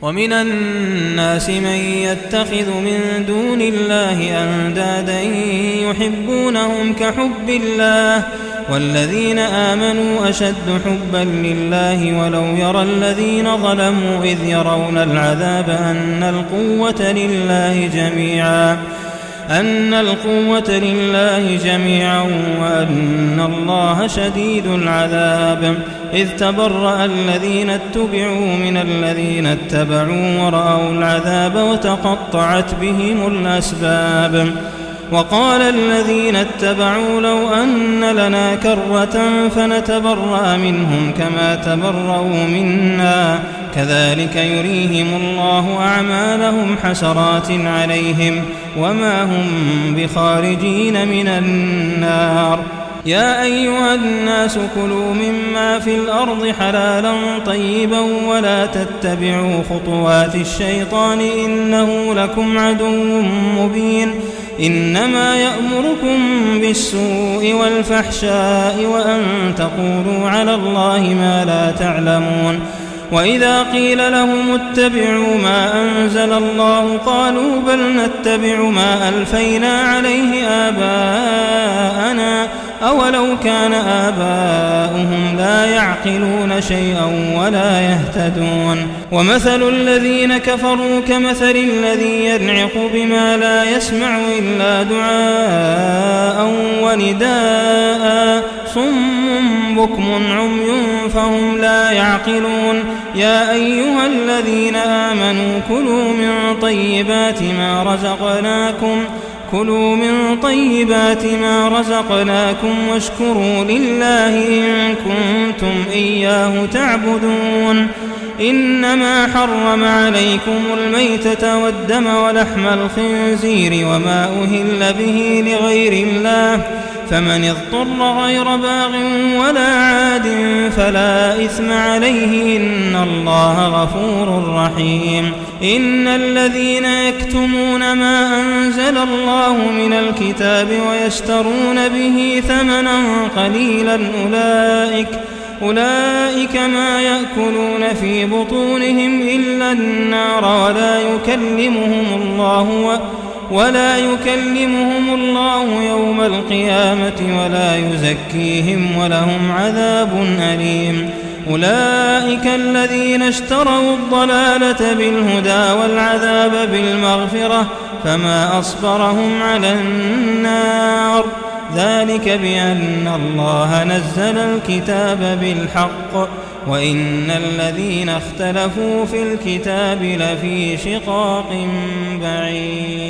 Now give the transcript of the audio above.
ومن الناس من يتخذ من دون الله أندادا يحبونهم كحب الله والذين آمنوا أشد حبا لله ولو يرى الذين ظلموا إذ يرون العذاب أن القوة لله جميعا وأن الله شديد العذاب إذ تبرأ الذين اتبعوا من الذين اتبعوا ورأوا العذاب وتقطعت بهم الأسباب وقال الذين اتبعوا لو أن لنا كرة فنتبرأ منهم كما تبرأوا منا كذلك يريهم الله أعمالهم حسرات عليهم وما هم بخارجين من النار يا أيها الناس كلوا مما في الأرض حلالا طيبا ولا تتبعوا خطوات الشيطان إنه لكم عدو مبين إنما يأمركم بالسوء والفحشاء وأن تقولوا على الله ما لا تعلمون وإذا قيل لهم اتبعوا ما أنزل الله قالوا بل نتبع ما ألفينا عليه آباءنا أولو كان آباؤهم لا يعقلون شيئا ولا يهتدون ومثل الذين كفروا كمثل الذي ينعق بما لا يسمع إلا دعاء ونداء صم بكم عمي فهم لا يعقلون يا أيها الذين آمنوا كلوا من طيبات ما رزقناكم واشكروا لله إن كنتم إياه تعبدون إنما حرم عليكم الميتة والدم ولحم الخنزير وما أهل به لغير الله فمن اضطر غير باغ ولا عاد فلا إثم عليه إن الله غفور رحيم إن الذين يكتمون ما أنزل الله من الكتاب ويشترون به ثمنا قليلا أولئك ما يأكلون في بطونهم إلا النار ولا يكلمهم الله يوم القيامة ولا يزكيهم ولهم عذاب أليم أولئك الذين اشتروا الضلالة بالهدى والعذاب بالمغفرة فما أصبرهم على النار ذلك بأن الله نزل الكتاب بالحق وإن الذين اختلفوا في الكتاب لفي شقاق بعيد